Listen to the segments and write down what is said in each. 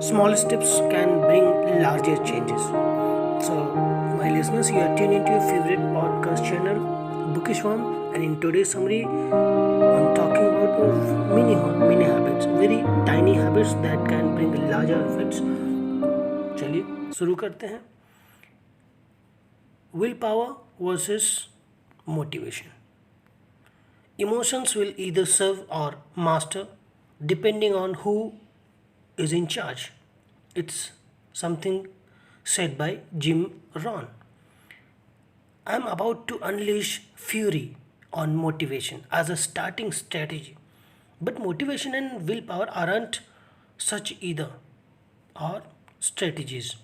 Small steps can bring larger changes. So, my listeners, you are tuned into your favorite podcast channel, Bookish One, and in today's summary, I'm talking about mini habits, very tiny habits that can bring larger effects. चलिए शुरू करते हैं. Willpower versus motivation. Emotions will either serve or master depending on who is in charge. It's something said by Jim Rohn. I'm about to unleash fury on motivation as a starting strategy. But motivation and willpower aren't such either or strategies.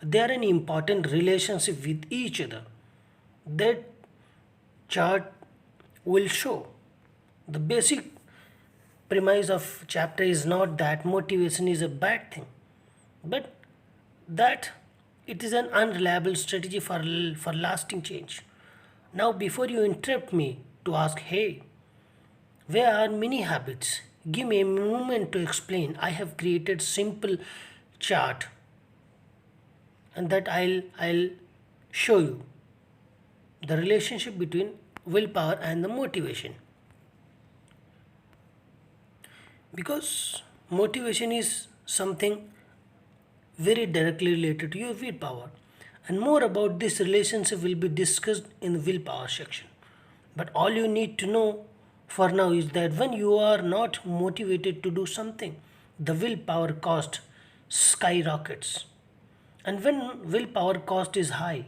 They are an important relationship with each other. That chart will show. The basic premise of chapter is not that motivation is a bad thing, but that it is an unreliable strategy for lasting change. Now, before you interrupt me to ask, hey, where are mini habits? Give me a moment to explain. I have created simple chart and that I'll show you the relationship between willpower and the motivation. Because motivation is something very directly related to your willpower. And more about this relationship will be discussed in the willpower section. But all you need to know for now is that when you are not motivated to do something, the willpower cost skyrockets. And when willpower cost is high,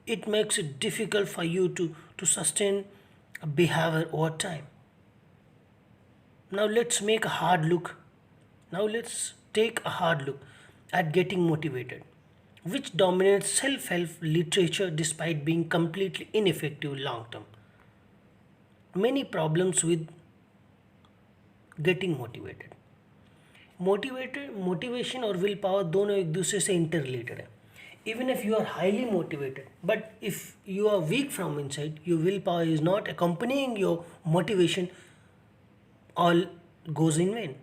it makes it difficult for you to sustain a behavior over time. Now let's make a hard look. Now let's take a hard look at getting motivated, which dominates self-help literature despite being completely ineffective long term. Many problems with getting motivated. Motivation और will power दोनों एक दूसरे से inter related है. Even if you are highly motivated, but if you are weak from inside, your willpower is not accompanying your motivation, all goes in vain.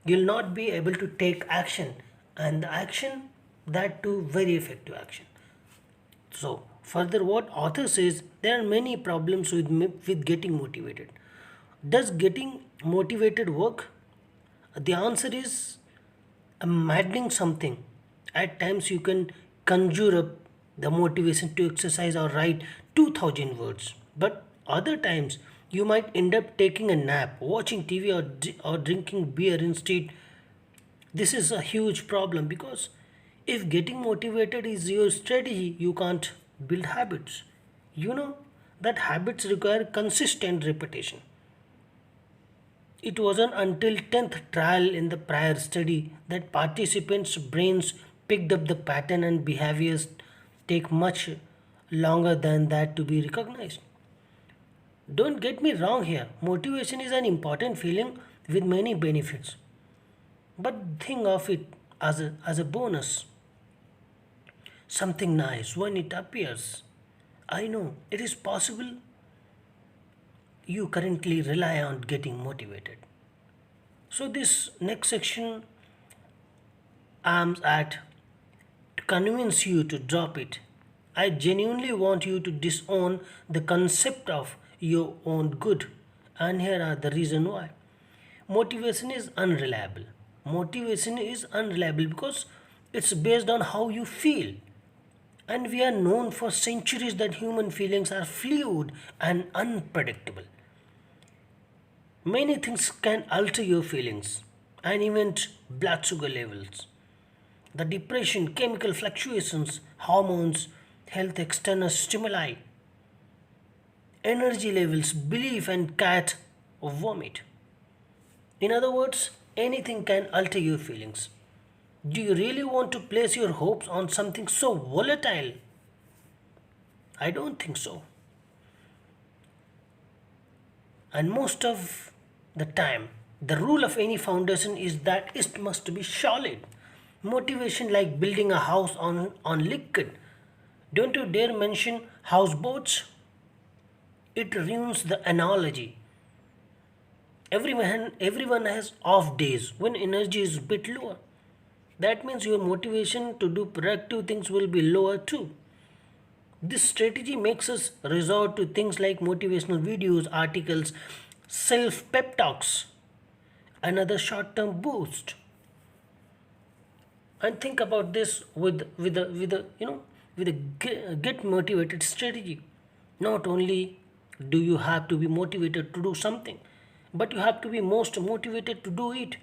You'll not be able to take action, and the action, that too very effective action. So further, what author says, there are many problems with getting motivated. Does getting motivated work? The answer is a maddening something. At times you can conjure up the motivation to exercise or write 2000 words, but other times you might end up taking a nap, watching TV, or drinking beer instead. This is a huge problem because if getting motivated is your strategy, you can't build habits. You know that habits require consistent repetition. It wasn't until 10th trial in the prior study that participants' brains picked up the pattern and behaviors take much longer than that to be recognized. Don't get me wrong here, motivation is an important feeling with many benefits. But think of it as a bonus, something nice when it appears. I know it is possible you currently rely on getting motivated. So, this next section aims at to convince you to drop it. I genuinely want you to disown the concept of your own good, and here are the reason why. Motivation is unreliable. Motivation is unreliable because it's based on how you feel. And we are known for centuries that human feelings are fluid and unpredictable. Many things can alter your feelings and even blood sugar levels. The depression, chemical fluctuations, hormones, health external stimuli, energy levels, belief, and cat vomit. In other words, anything can alter your feelings. Do you really want to place your hopes on something so volatile? I don't think so. And most of the time, the rule of any foundation is that it must be solid. Motivation like building a house on liquid. Don't you dare mention houseboats. It ruins the analogy. Everyone has off days when energy is a bit lower. that means your motivation to do productive things will be lower too. This strategy makes us resort to things like motivational videos, articles, self pep talks, another short term boost. And think about this with a get motivated strategy. Not only do you have to be motivated to do something, but you have to be most motivated to do it.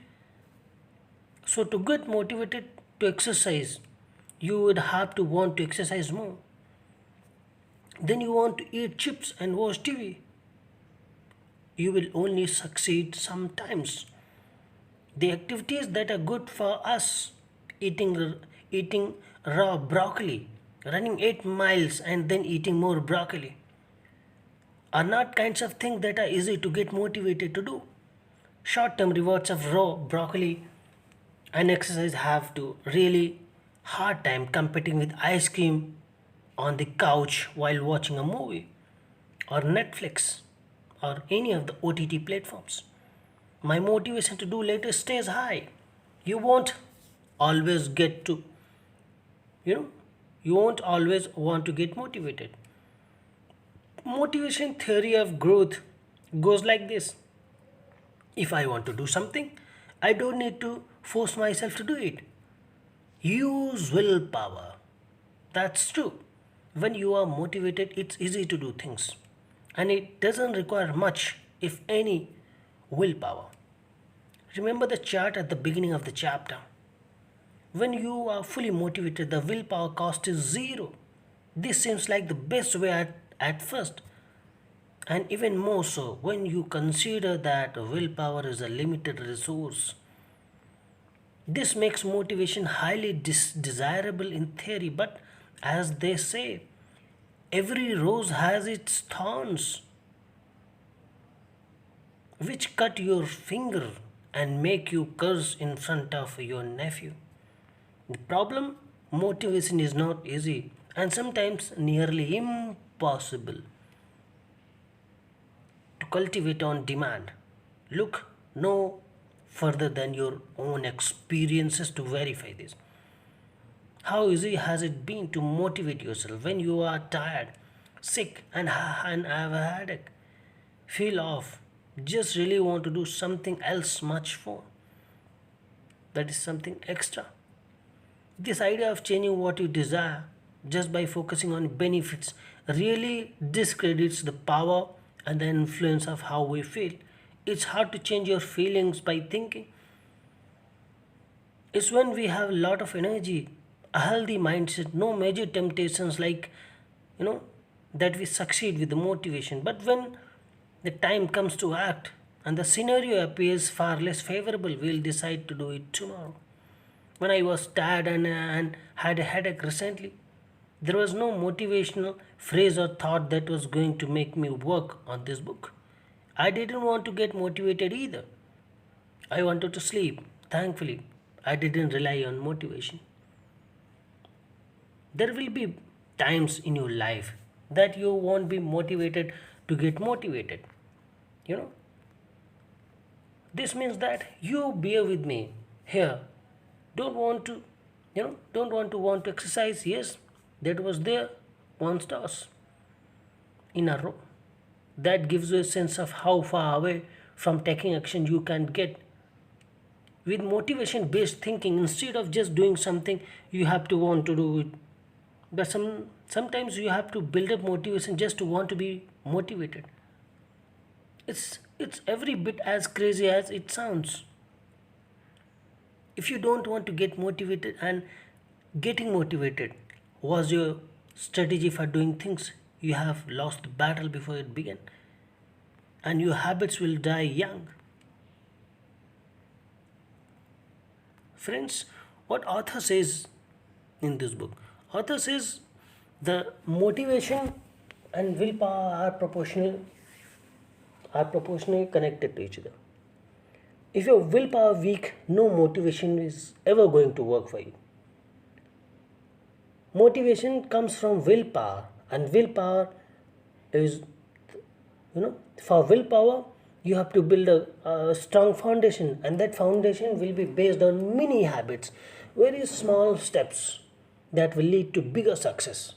So to get motivated to exercise, you would have to want to exercise more. Then you want to eat chips and watch TV. You will only succeed sometimes. The activities that are good for us, eating eating raw broccoli, running 8 miles and then eating more broccoli, are not kinds of things that are easy to get motivated to do. Short term rewards of raw broccoli and exercise have to really hard time competing with ice cream on the couch while watching a movie or Netflix or any of the OTT platforms. My motivation to do later stays high. You won't always get to, you know, you won't always want to get motivated. Motivation theory of growth goes like this: if I want to do something, I don't need to force myself to do it. Use willpower. That's true. When you are motivated, it's easy to do things, and it doesn't require much, if any, willpower. Remember the chart at the beginning of the chapter. When you are fully motivated, the willpower cost is zero. This seems like the best way at first, and even more so when you consider that willpower is a limited resource. This makes motivation highly desirable in theory, but as they say, every rose has its thorns, which cut your finger and make you curse in front of your nephew. The problem: motivation is not easy and sometimes nearly impossible to cultivate on demand. Look no further than your own experiences to verify this. How easy has it been to motivate yourself when you are tired, sick, and have a headache? Feel off. Just really want to do something else much more. That is something extra. This idea of changing what you desire just by focusing on benefits really discredits the power and the influence of how we feel. It's hard to change your feelings by thinking. It's when we have a lot of energy, a healthy mindset, no major temptations like, you know, that we succeed with the motivation. But when the time comes to act and the scenario appears far less favorable, we'll decide to do it tomorrow. When I was tired and had a headache recently, there was no motivational phrase or thought that was going to make me work on this book. I didn't want to get motivated either. I wanted to sleep. Thankfully, I didn't rely on motivation. There will be times in your life that you won't be motivated to get motivated. You know, this means that you bear with me here. Don't want to, don't want to exercise. Yes, that was there one stars in a row. That gives you a sense of how far away from taking action you can get. With motivation based thinking, instead of just doing something, you have to want to do it. But sometimes you have to build up motivation just to want to be motivated. It's every bit as crazy as it sounds. If you don't want to get motivated, and getting motivated was your strategy for doing things, you have lost the battle before it began, and your habits will die young. Friends, what author says in this book? Author says the motivation and willpower are proportionally connected to each other. If your willpower weak, no motivation is ever going to work for you. Motivation comes from willpower, and willpower is, for willpower, You have to build a strong foundation, and that foundation will be based on mini habits, very small steps that will lead to bigger success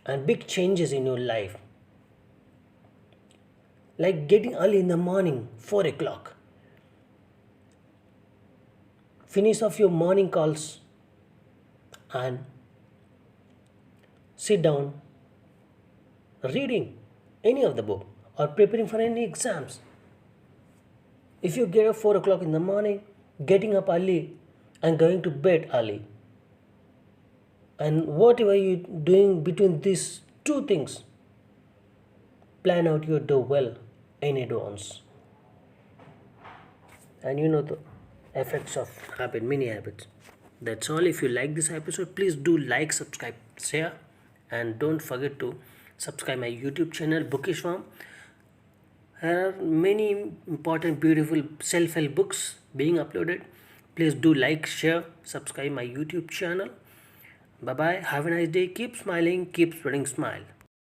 and big changes in your life. Like getting early in the morning, 4 o'clock. Finish off your morning calls and sit down reading any of the book or preparing for any exams. If you get up 4 o'clock in the morning, getting up early and going to bed early, and whatever you doing between these two things, plan out your day well in advance. And you know the effects of habit, mini habits. That's all. If you like this episode, please do like, subscribe, share, and don't forget to subscribe my YouTube channel Bookish Farm. There are many important, beautiful self-help books being uploaded. Please do like, share, subscribe my YouTube channel. Bye bye. Have a nice day. Keep smiling. Keep spreading smile.